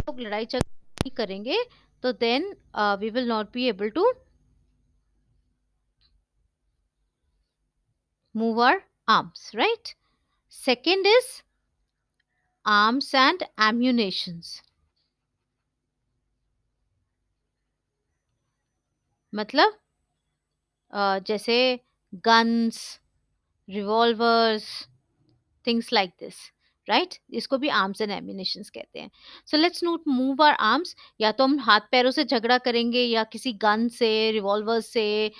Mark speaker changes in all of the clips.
Speaker 1: लोग लड़ाई झगड़ा नहीं करेंगे तो then we will not be able to move our arms, right? Second is arms and ammunitions. मतलब जैसे guns, revolvers, things like this, right? इसको भी arms and ammunitions कहते हैं. So let's not move our arms. या तो हम हाथ पैरों से झगड़ा करेंगे या किसी गन से, revolver से,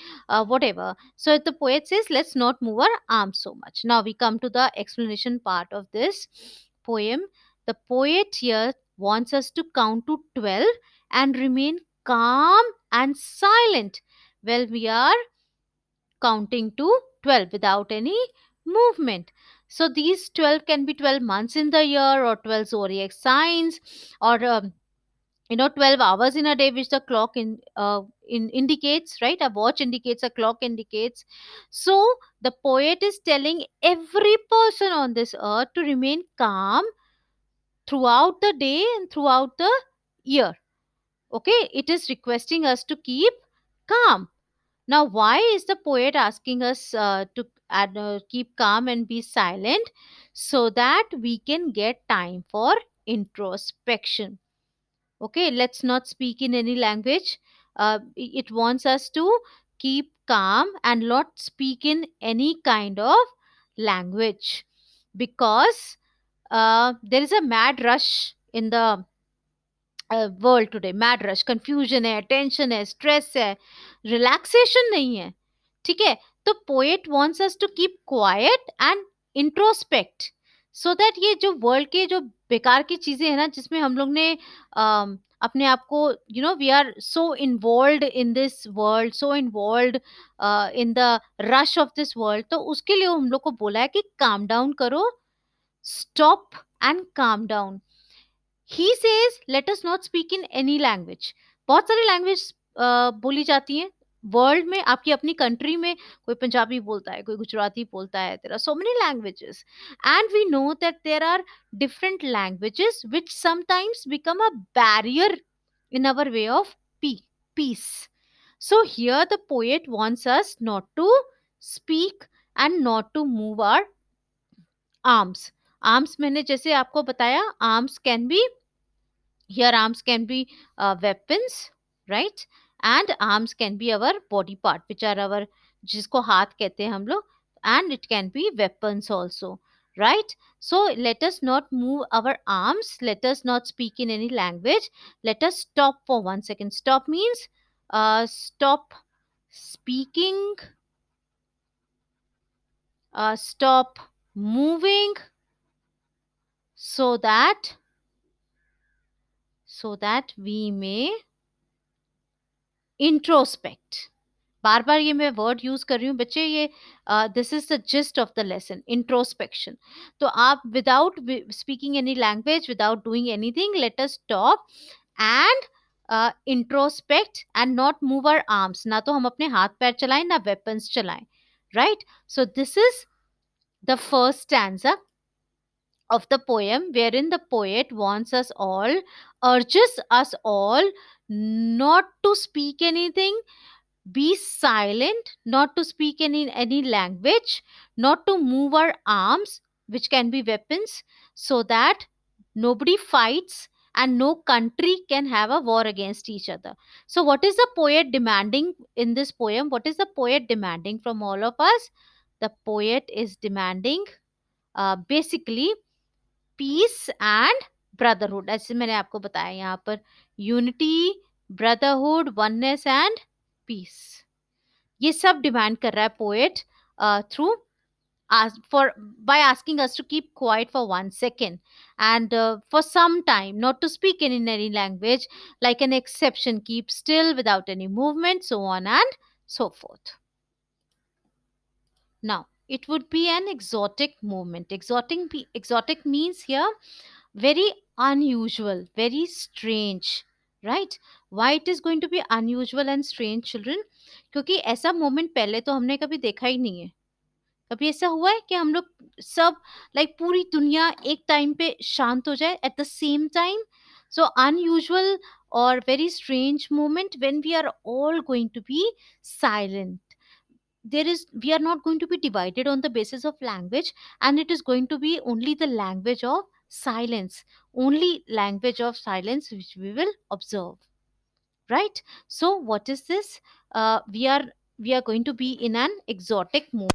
Speaker 1: whatever. So the poet says let's not move our arms so much. Now we come to the explanation part of this poem. The poet here wants us to count to 12 and remain calm and silent while we are counting to 12 without any movement. So these 12 can be 12 months in the year or 12 zodiac signs or 12 hours in a day which the clock indicates, right? A watch indicates, a clock indicates. So the poet is telling every person on this earth to remain calm throughout the day and throughout the year. Okay, it is requesting us to keep calm. Now, why is the poet asking us to keep calm and be silent? So that we can get time for introspection. Okay, let's not speak in any language. It wants us to keep calm and not speak in any kind of language because there is a mad rush in the world today. Mad rush, confusion है, tension है, stress है, relaxation नहीं है. ठीक है, तो poet wants us to keep quiet and introspect so that ये जो वर्ल्ड के जो बेकार की चीजें हैं ना जिसमें हम लोग ने अपने आप को we are so involve in this world, so involve in the rush of this world, तो उसके लिए हम लोग को बोला है कि काम डाउन करो, stop and calm down. He says let us not speak in any language. बहुत सारी लैंग्वेज बोली जाती हैं वर्ल्ड में. आपकी अपनी कंट्री में कोई पंजाबी बोलता है, कोई गुजराती बोलता है. There are so many languages and we know that there are different languages which sometimes become a barrier in our way of peace. So here the poet wants us not to speak and not to move our arms. Arms मैंने जैसे आपको बताया, arms can be, here arms can be weapons, right? And arms can be our body part which are our, जिसको हाथ कहते हैं हम लोग, and it can be weapons also, right? So let us not move our arms, let us not speak in any language, let us stop for 1 second. Stop means stop speaking, stop moving, so that we may introspect. बार बार ये मैं word use कर रही हूँ बच्चे, ये this is the gist of the lesson, introspection. तो आप without speaking any language, without doing anything, let us stop and introspect and not move our arms. ना तो हम अपने हाथ पैर चलाएं ना वेपन्स चलाएं, right? So this is the first stanza of the poem, wherein the poet wants us all, urges us all not to speak anything, be silent, not to speak any language, not to move our arms, which can be weapons, so that nobody fights and no country can have a war against each other. So what is the poet demanding in this poem? What is the poet demanding from all of us? The poet is demanding basically peace and brotherhood. ऐसे मैंने आपको बताया यहाँ पर unity, brotherhood, oneness and peace, ये सब demand कर रहा है poet through by asking us to keep quiet for 1 second and for some time not to speak in any language, like an exception, keep still without any movement, so on and so forth. Now it would be an exotic movement. Exotic means here very unusual, very strange, right? Why it is going to be unusual and strange, children? क्योंकि ऐसा moment पहले तो हमने कभी देखा ही नहीं है. कभी ऐसा हुआ है कि हम लोग सब, लाइक पूरी दुनिया एक टाइम पे शांत हो जाए at the same time? So unusual or very strange moment when we are all going to be silent. There is, we are not going to be divided on the basis of language, and it is going to be only the language of silence, only language of silence which we will observe, right? So what is this? We are going to be in an exotic mode.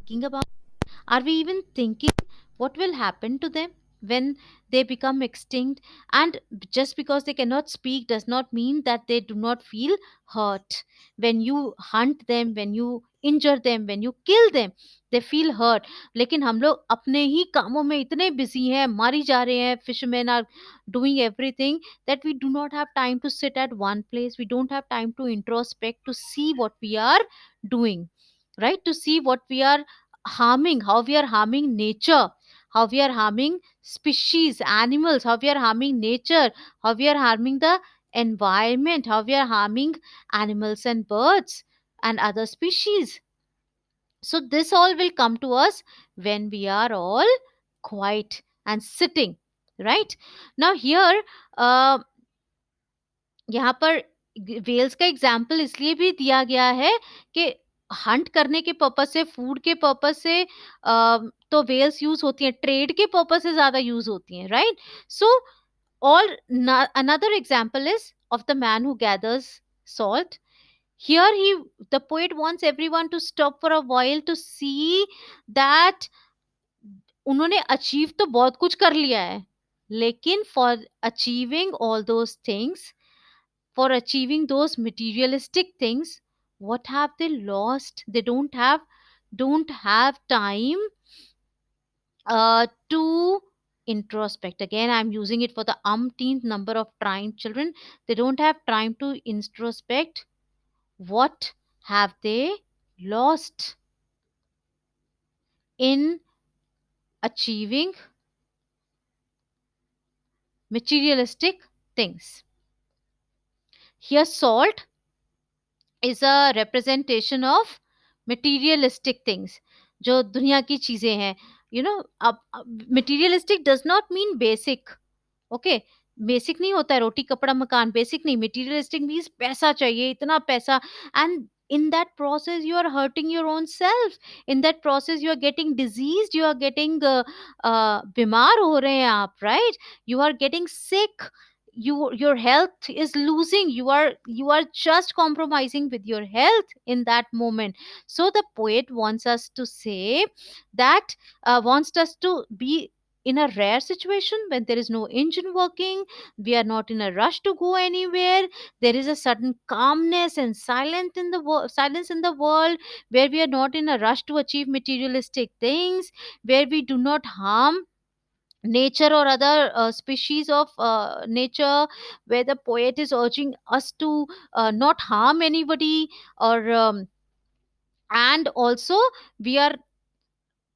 Speaker 1: thinking about? Are we even thinking what will happen to them when they become extinct? And just because they cannot speak does not mean that they do not feel hurt. When you hunt them, when you injure them, when you kill them, they feel hurt. लेकिन हम लोग अपने ही कामों में इतने busy हैं, मारी जा रहे हैं, fishermen are doing everything, that we do not have time to sit at one place. We don't have time to introspect, to see what we are doing, right? To see what we are harming, how we are harming nature, how we are harming species, animals, how we are harming nature, how we are harming the environment, how we are harming animals and birds and other species. So this all will come to us when we are all quiet and sitting, right? Now here, uh, यहाँ पर Wales का example इसलिए भी दिया गया है कि Hunt करने के पर्पस से, फूड के पर्पस से तो वेल्स यूज होती हैं, ट्रेड के पर्पस से ज्यादा यूज होती हैं, right? So all another example is of the man who gathers salt. Here he, the poet wants everyone to stop for a while to see that उन्होंने achieve तो बहुत कुछ कर लिया है, लेकिन for achieving all those things, for achieving those materialistic things, what have they lost? They don't have time to introspect. Again, I'm using it for the umpteenth number of trying children. They don't have time to introspect. What have they lost in achieving materialistic things? Here salt is a representation of materialistic things, जो दुनिया की चीजें हैं, you know. अब materialistic does not mean basic, okay? Basic नहीं होता है रोटी कपड़ा मकान, बेसिक नहीं. मटीरियलिस्टिक मीन्स पैसा चाहिए, इतना पैसा. And in that process you are hurting your own self. In that process you are getting diseased, you are getting बीमार हो रहे हैं आप, right? You are getting sick, your health is losing, you are just compromising with your health in that moment. So the poet wants us to say that, wants us to be in a rare situation when there is no engine working, we are not in a rush to go anywhere, there is a sudden calmness and silence in the world, where we are not in a rush to achieve materialistic things, where we do not harm nature or other species of nature, where the poet is urging us to not harm anybody, or and also we are,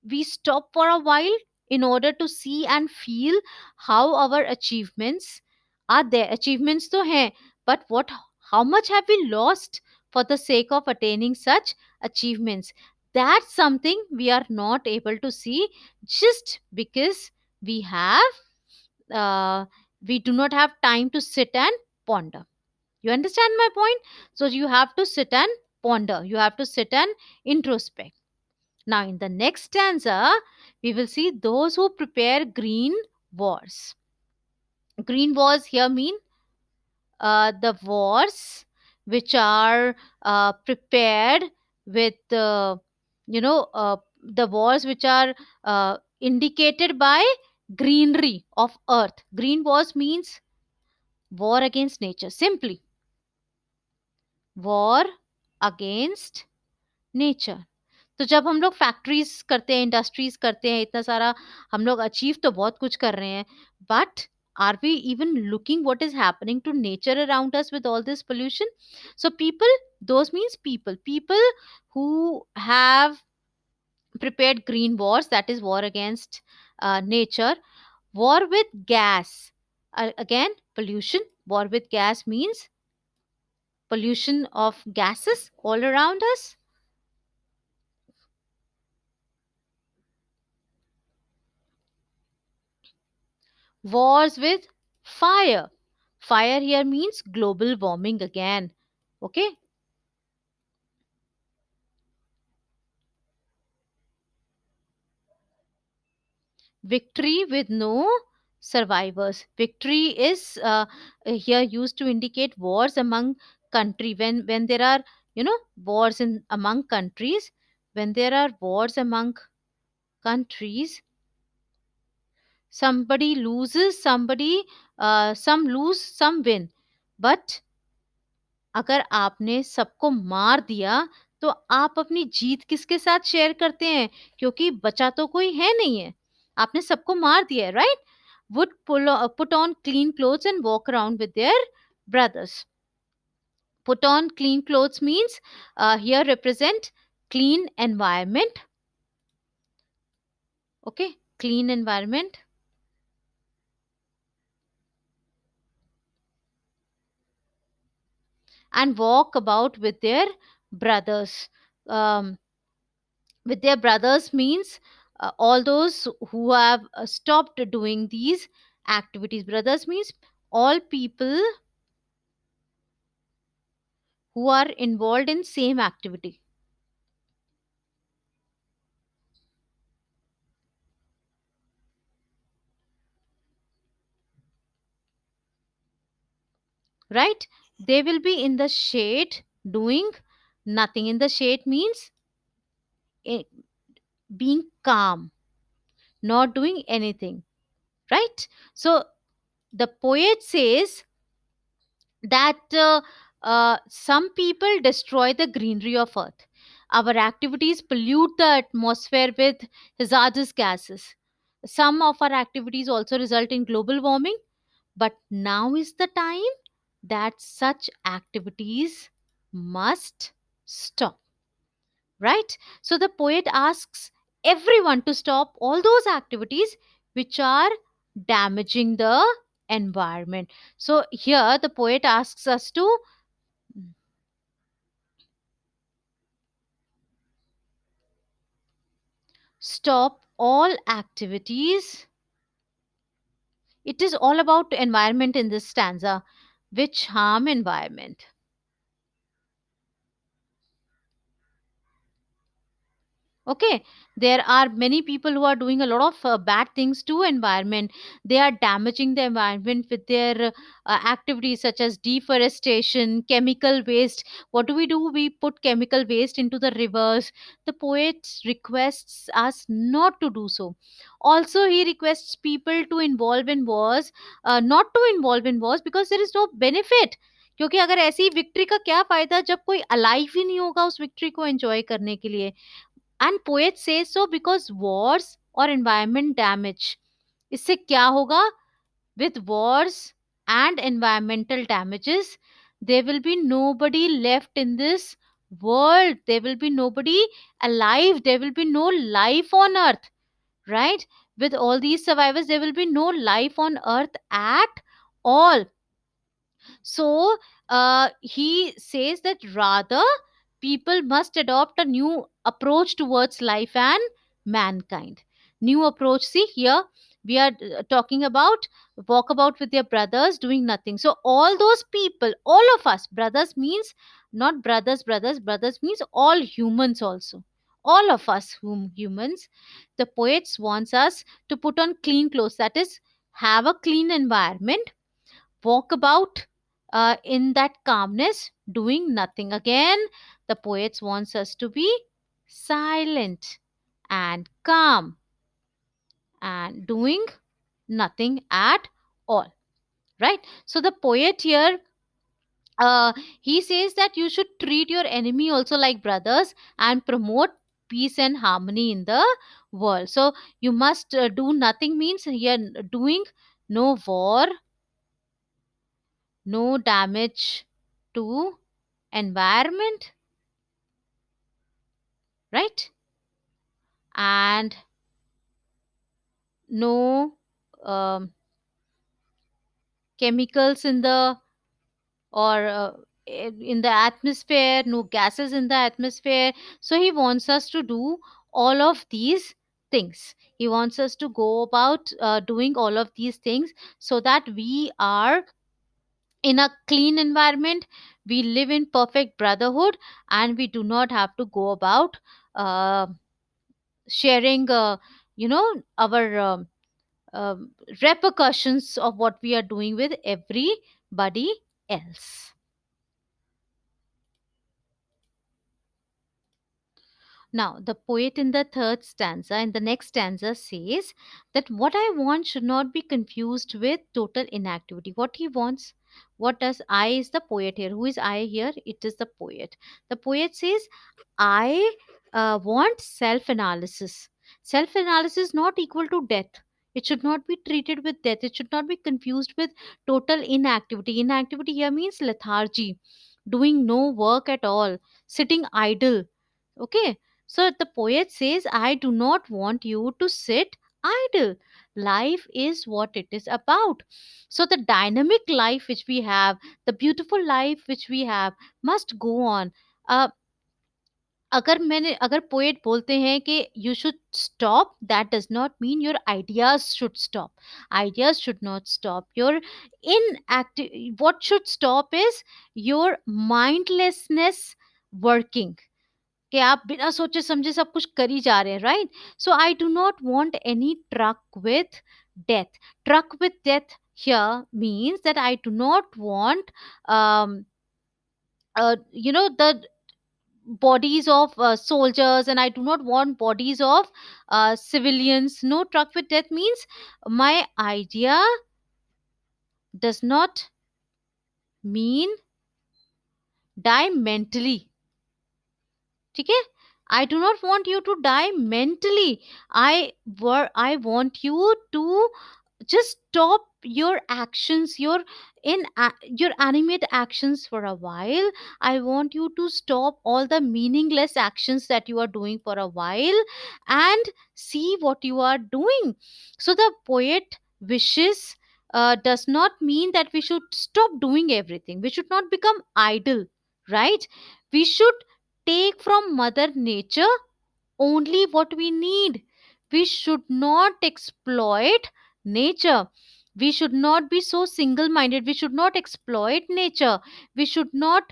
Speaker 1: we stop for a while in order to see and feel how our achievements are there. Achievements to hai, but what, how much have we lost for the sake of attaining such achievements? That's something we are not able to see, just because we have uh, we do not have time to sit and ponder. You understand my point? So you have to sit and ponder, you have to sit and introspect. Now, in the next stanza, we will see those who prepare green wars. Green wars here mean the wars which are prepared with, the wars which are indicated by greenery of earth. Green wars means war against nature. Simply, war against nature. तो जब हम लोग factories करते हैं, industries करते हैं, इतना सारा हम लोग अचीव तो बहुत कुछ कर रहे हैं, but are we even looking what is happening to nature around us with all this pollution? So people, those means people who have prepared green wars, that is war against nature. War with gas, again pollution. War with gas means pollution of gases all around us. Wars with fire. Fire here means global warming again. Okay. Victory with no survivors. Victory is here used to indicate wars among country. When there are, wars in among countries, When there are wars among countries, somebody loses, some lose, some win. But अगर आपने सबको मार दिया, तो आप अपनी जीत किसके साथ शेयर करते हैं? क्योंकि बचा तो कोई है नहीं है। आपने सबको मार दिया है, right? Would put on clean clothes and walk around with their brothers. Put on clean clothes means here represent clean environment. Okay, clean environment. And walk about brothers. Um, with their brothers means all those who have stopped doing these activities. Brothers means all people who are involved in same activity, right? They will be in the shade doing nothing. In the shade means eh, being calm, not doing anything, right? So the poet says that some people destroy the greenery of earth. Our activities pollute the atmosphere with hazardous gases. Some of our activities also result in global warming, but now is the time that such activities must stop, right? So the poet asks everyone to stop all those activities which are damaging the environment. So here the poet asks us to stop all activities. It is all about environment in this stanza, which harm environment. Okay, there are many people who are doing a lot of bad things to environment. They are damaging the environment with their activities such as deforestation, chemical waste. What do? We put chemical waste into the rivers. The poet requests us not to do so. Also, he requests people to involve in wars, not to involve in wars because there is no benefit. क्योंकि अगर ऐसी victory का क्या फायदा जब कोई alive he नहीं होगा उस विक्ट्री को एंजॉय करने के लिए. And poets say so because wars or environment damage. इससे क्या होगा? With wars and environmental damages, there will be nobody left in this world. There will be nobody alive. There will be no life on earth, right? With all these survivors, there will be no life on earth at all. So he says that rather people must adopt a new approach towards life and mankind. New approach. See here, we are talking about walk about with their brothers doing nothing. So all those people, all of us, brothers means not brothers means all humans also. All of us whom humans, the poets wants us to put on clean clothes, that is have a clean environment, walk about in that calmness, doing nothing. Again, the poets wants us to be silent and calm and doing nothing at all. Right? So the poet here he says that you should treat your enemy also like brothers and promote peace and harmony in the world. So you must do nothing means here doing no war, no damage to environment, right? And no um, chemicals in the or in the atmosphere, no gases in the atmosphere. So he wants us to do all of these things. He wants us to go about doing all of these things so that we are in a clean environment, we live in perfect brotherhood, and we do not have to go about uh, sharing our um, repercussions of what we are doing with everybody else. Now, the poet in the third stanza, in the next stanza, says that what I want should not be confused with total inactivity. What he wants, what does I is the poet here. Who is I here? It is the poet. The poet says, I want self analysis. Self analysis not equal to death. It should not be treated with death. It should not be confused with total inactivity. Inactivity here means lethargy, doing no work at all, sitting idle. Okay, so the poet says, I do not want you to sit idle. Life is what it is about. So the dynamic life which we have, the beautiful life which we have, must go on. uh, अगर poet बोलते हैं कि you should stop, that does not mean your ideas should stop. Ideas should not stop your inactive. What should stop is your mindlessness working, कि आप बिना सोचे समझे सब कुछ कर ही जा रहे हैं, right? So I do not want any truck with death. Truck with death here means that I do not want um, the bodies of soldiers, and I do not want bodies of civilians. No, truck with death means my idea does not mean die mentally. ठीक है? I do not want you to die mentally. I want you to just stop your actions, your animate actions for a while. I want you to stop all the meaningless actions that you are doing for a while and see what you are doing. So the poet wishes does not mean that we should stop doing everything. We should not become idle, right? We should take from mother nature only what we need. We should not exploit nature. We should not be so single minded. We should not exploit nature. We should not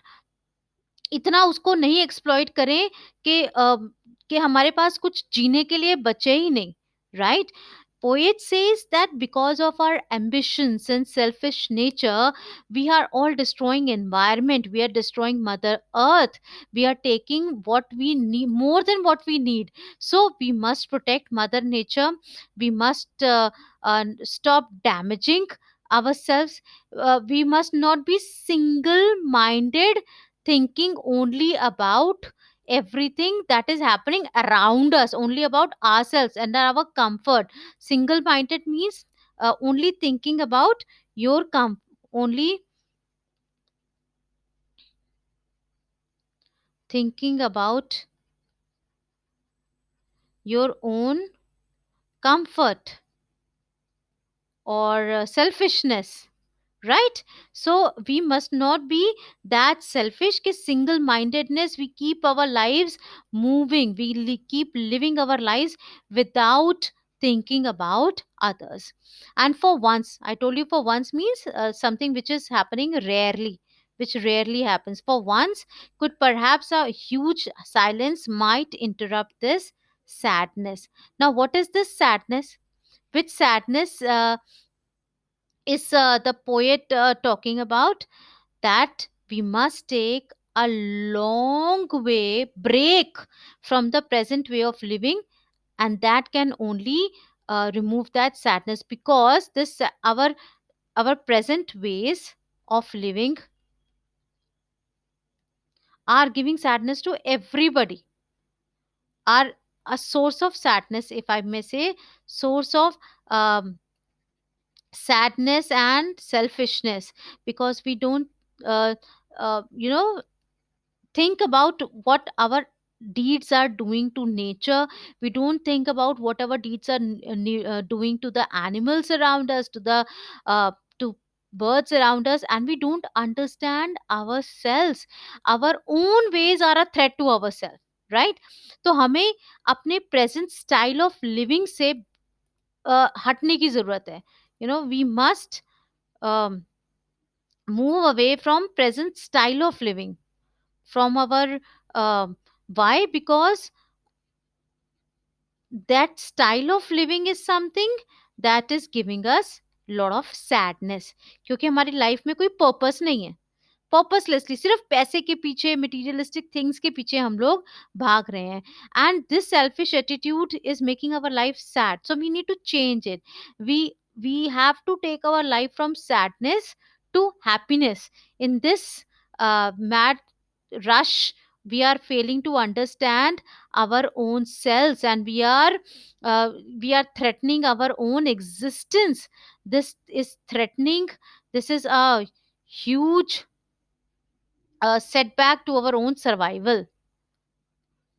Speaker 1: इतना उसको नहीं exploit करें कि हमारे पास कुछ जीने के लिए बचे ही नहीं, right? Poet says that because of our ambitions and selfish nature, we are all destroying environment, we are destroying mother earth, we are taking what we need more than what we need. So we must protect mother nature. We must stop damaging ourselves. We must not be single minded, thinking only about everything that is happening around us, only about ourselves and our comfort. Single minded means only thinking about only thinking about your own comfort or selfishness, right? So we must not be that selfish कि single mindedness, we keep our lives moving, we keep living our lives without thinking about others. And for once, I told you, for once means something which is happening rarely, which rarely happens. For once could perhaps a huge silence might interrupt this sadness. Now what is this sadness? Which sadness is the poet talking about? That we must take a long way break from the present way of living, and that can only remove that sadness, because this our present ways of living are giving sadness to everybody, are a source of sadness, if I may say, source of um, sadness and selfishness, because we don't uh, you know think about what our deeds are doing to nature. We don't think about what our deeds are doing to the animals around us, to birds around us, and we don't understand ourselves. Our own ways are a threat to ourselves, right? तो हमें अपने present style of living से हटने की जरूरत है. We must um, move away from present style of living, from our why? Because that style of living is something that is giving us lot of sadness, क्योंकि हमारी life में कोई purpose नहीं है. पर्पसलेसली सिर्फ पैसे के पीछे, मटेरियलिस्टिक थिंग्स के पीछे हम लोग भाग रहे हैं. And this selfish attitude is making our life sad, so we need to change it. We have to take our life from sadness to happiness. In this mad rush, we are failing to understand our own selves, and uh, we are threatening our own existence. This is threatening. This is a huge setback to our own survival.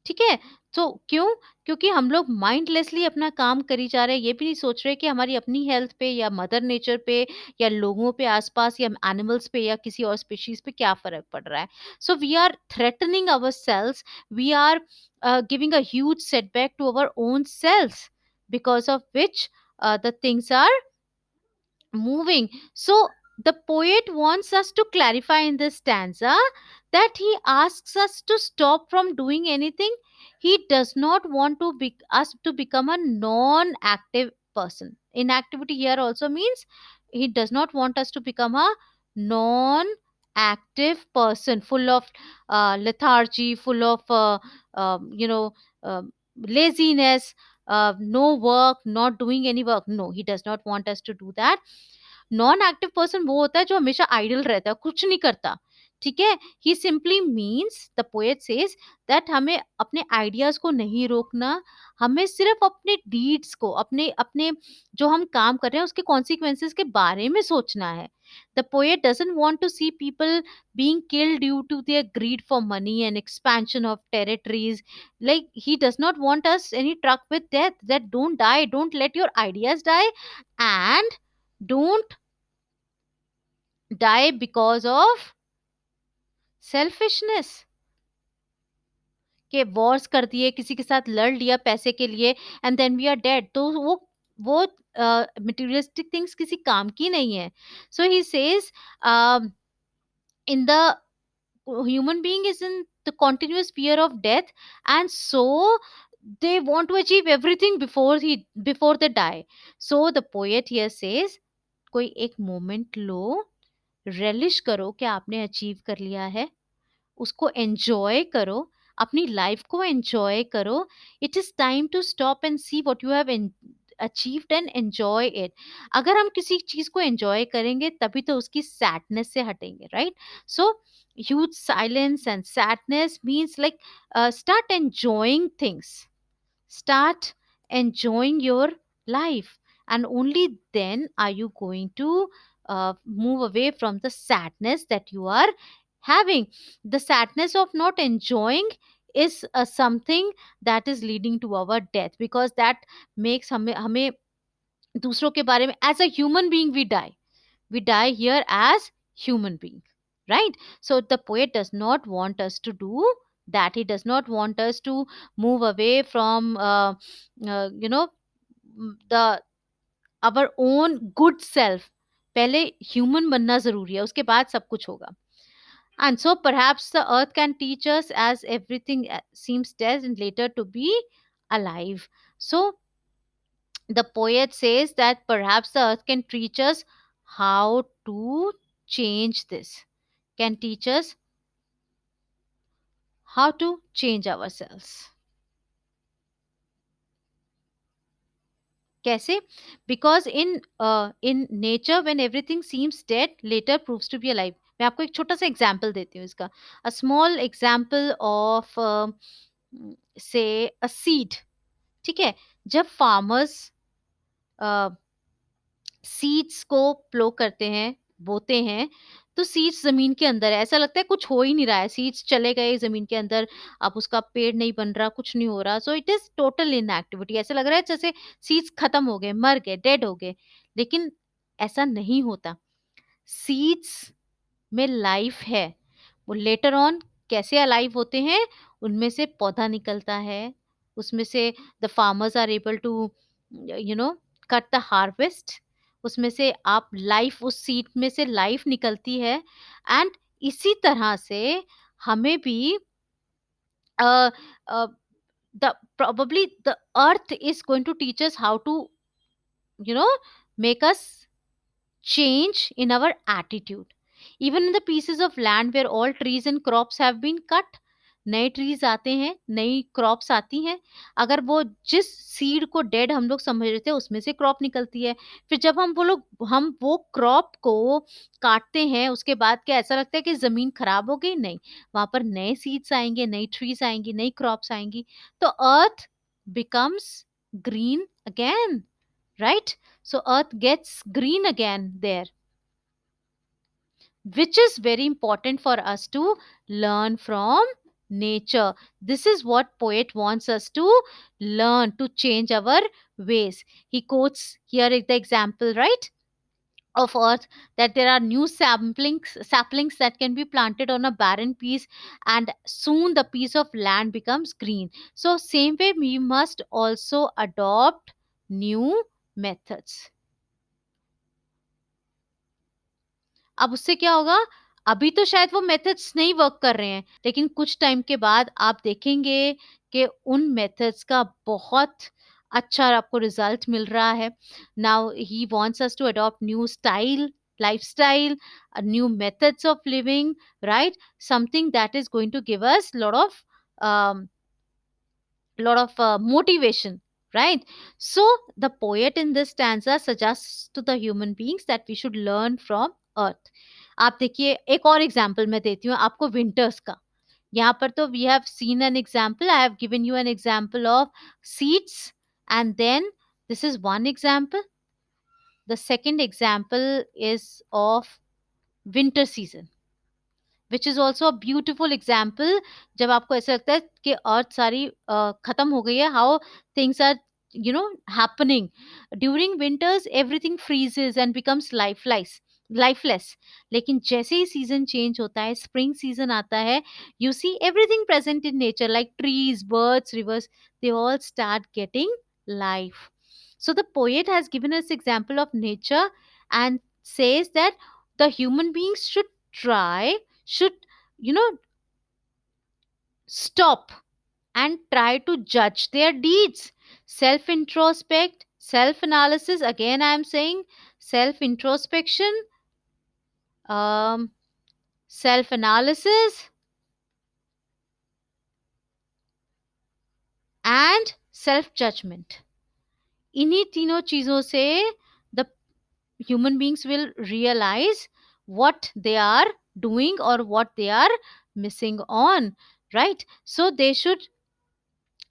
Speaker 1: ठीक है. तो क्यों? क्योंकि हम लोग mindlessly अपना काम करी जा रहे हैं, ये भी नहीं सोच रहे कि हमारी अपनी हेल्थ पे या मदर नेचर पे या लोगों पे आसपास या एनिमल्स पे या किसी और स्पीशीज पे क्या फर्क पड़ रहा है. So we are threatening our selves. We are giving a huge setback to our own selves, because of which the things are moving. So the poet wants us to clarify in this stanza that he asks us to stop from doing anything. He does not want to be us to become a non-active person. Inactivity here also means he does not want us to become a non-active person full of lethargy, full of laziness, no work, not doing any work. No, he does not want us to do that. Non active person वो होता है जो हमेशा idol रहता है, कुछ नहीं करता. ठीक है. He simply means, the poet says, that हमें अपने आइडियाज को नहीं रोकना. हमें सिर्फ अपने डीड्स को, अपने अपने जो हम काम कर रहे हैं उसके कॉन्सिक्वेंसेस के बारे में सोचना है. The poet doesn't want to see people being killed due to their greed for money and expansion of territories. Like, he does not want us any truck with death, that don't die, don't let your ideas die, and don't die because of selfishness. कि Wars कर दिए, किसी के साथ लड़ लिया पैसे के लिए, and then we are dead. तो वो मटेरियलिस्टिक थिंग्स किसी काम की नहीं है. So he says, in the human being is in the continuous fear of death, and so they want to achieve everything before they die. So the poet here says, कोई एक moment लो, relish करो कि आपने achieve कर लिया है, उसको enjoy करो, अपनी लाइफ को एन्जॉय करो. It is time to stop and see what you have achieved and enjoy it. अगर हम किसी चीज़ को एन्जॉय करेंगे तभी तो उसकी सैडनेस से हटेंगे, right? So huge silence and sadness means like, start enjoying things, start enjoying your life, and only then are you going to move away from the sadness that you are having. The sadness of not enjoying is something that is leading to our death, because that makes हमें दूसरों के बारे में, as a human being we die here as human being, right? So the poet does not want us to do that. He does not want us to move away from the our own good self. पहले human बनना जरूरी है, उसके बाद सब कुछ होगा. And so perhaps the earth can teach us, as everything seems dead and later to be alive. So the poet says that perhaps the earth can teach us how to change this, can teach us how to change ourselves. कैसे? Because in nature when everything seems dead later proves to be alive. मैं आपको एक छोटा सा example देती हूँ इसका. A small example of say a seed. ठीक है. जब farmers सीड्स को प्लो करते हैं, बोते हैं, तो सीड्स जमीन के अंदर है, ऐसा लगता है कुछ हो ही नहीं रहा है, सीड्स चले गए जमीन के अंदर, अब उसका पेड़ नहीं बन रहा, कुछ नहीं हो रहा. So it is total inactivity. ऐसा लग रहा है जैसे सीड्स खत्म हो गए, मर गए, डेड हो गए. लेकिन ऐसा नहीं होता. सीड्स में लाइफ है. वो लेटर ऑन कैसे अलाइव होते हैं, उनमें से पौधा निकलता है, उसमें से the farmers are able to cut the harvest, उसमें से आप लाइफ, उस सीड में से लाइफ निकलती है. एंड इसी तरह से हमें भी the probably the earth is going to teach us how to you know make us change in our attitude. Even in the pieces of land where all trees and crops have been cut, नए trees आते हैं, नई crops आती हैं। अगर वो जिस seed को डेड हम लोग समझ रहे थे उसमें से क्रॉप निकलती है। फिर जब हम वो क्रॉप को काटते हैं, उसके बाद क्या ऐसा लगता है कि जमीन खराब हो गई? नहीं, वहां पर नए सीड्स आएंगे, नई ट्रीज आएंगी, नई क्रॉप्स आएंगी। तो अर्थ becomes green again, right? So earth gets green again there, which is very important for us to learn from nature. This is what poet wants us to learn, to change our ways. He quotes here the example, right, of earth, that there are new saplings that can be planted on a barren piece, and soon the piece of land becomes green. So same way we must also adopt new methods. अब उससे क्या होगा? अभी तो शायद वो methods नहीं work कर रहे हैं, लेकिन कुछ टाइम के बाद आप देखेंगे कि उन मेथड्स का बहुत अच्छा आपको रिजल्ट मिल रहा है। Now he wants us to adopt new style, lifestyle, new methods of living, right? Something that is going to give us lot of motivation, right? So the poet in this stanza suggests to the human beings that we should learn from earth. आप देखिए, एक और example मैं देती हूँ आपको winters का। यहाँ पर तो we have seen an example, I have given you an example of seeds, and then this is one example. The second example is of winter season, which is also a beautiful example. जब आपको ऐसा लगता है कि अर्थ सारी खत्म हो गई है, how things are happening during winters, everything freezes and becomes lifeless. लेकिन जैसे ही सीजन चेंज होता है, स्प्रिंग सीजन आता है, you see everything present in nature like trees, birds, reverse, they all start getting life. So the poet has given us example of nature and says that the human beings should stop and try to judge their deeds. Self introspect, self analysis, again I am saying self introspection, um, self analysis, and self judgment. इन्हीं तीनों चीजों से the human beings will realize what they are doing or what they are missing on, right? So they should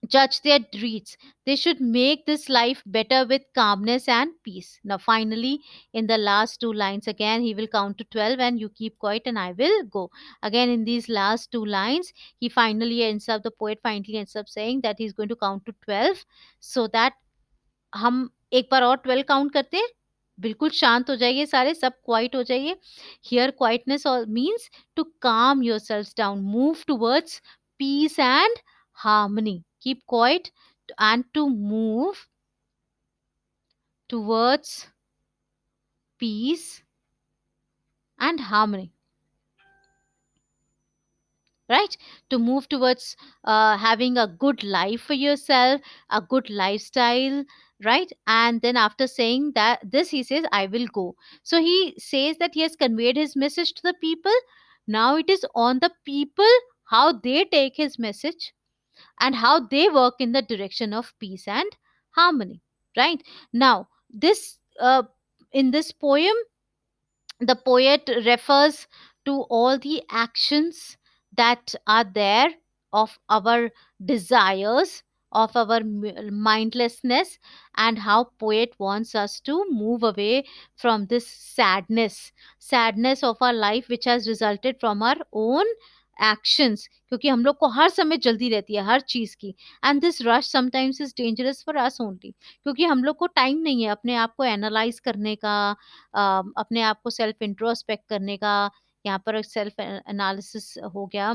Speaker 1: judge their deeds. They should make this life better with calmness and peace. Now, finally, in the last two lines, again, he will count to 12 and you keep quiet and I will go. Again, in these last two lines, the poet finally ends up saying that he's going to count to 12 so that हम एक बार और 12 count करते हैं। बिल्कुल शांत हो जाइए सारे, सब क्वाइट हो जाइए। Here quietness means to calm yourselves down, move towards peace and harmony. Keep quiet and to move towards peace and harmony, right? To move towards having a good life for yourself, a good lifestyle, right? And then after saying that this, he says, I will go. So he says that he has conveyed his message to the people. Now it is on the people how they take his message and how they work in the direction of peace and harmony, right? Now this in this poem, the poet refers to all the actions that are there of our desires, of our mindlessness, and how poet wants us to move away from this sadness of our life which has resulted from our own actions, क्योंकि हम लोग को हर समय जल्दी रहती है हर चीज की, and this rush sometimes is dangerous for us only, क्योंकि हम लोग को टाइम नहीं है अपने आप को एनालाइज करने का, अपने आप को सेल्फ इंट्रोस्पेक्ट करने का। यहाँ पर सेल्फ एनालिसिस हो गया,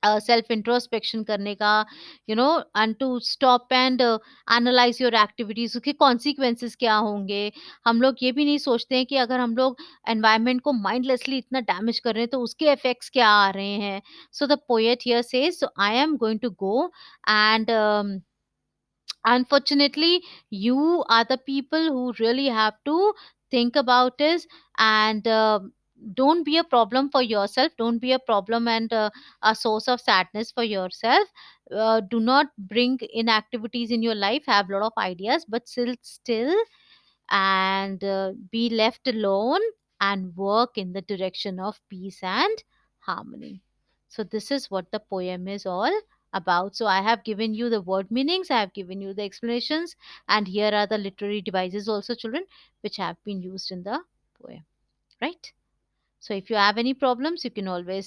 Speaker 1: सेल्फ इंट्रोस्पेक्शन करने का, and to stop and analyse your activities, उसके कॉन्सिक्वेंसेस क्या होंगे। हम लोग ये भी नहीं सोचते हैं कि अगर हम लोग एनवायरनमेंट को माइंडलेसली इतना डैमेज कर रहे हैं तो उसके इफेक्ट्स क्या आ रहे हैं। So the poet here says, so I am going to go and unfortunately you are the people who really have to think about this, and don't be a problem for yourself, don't be a problem and a source of sadness for yourself. Do not bring inactivities in your life, have a lot of ideas, but still and be left alone and work in the direction of peace and harmony. So this is what the poem is all about. So I have given you the word meanings, I have given you the explanations, and here are the literary devices also, children, which have been used in the poem, right? So if you have any problems, you can always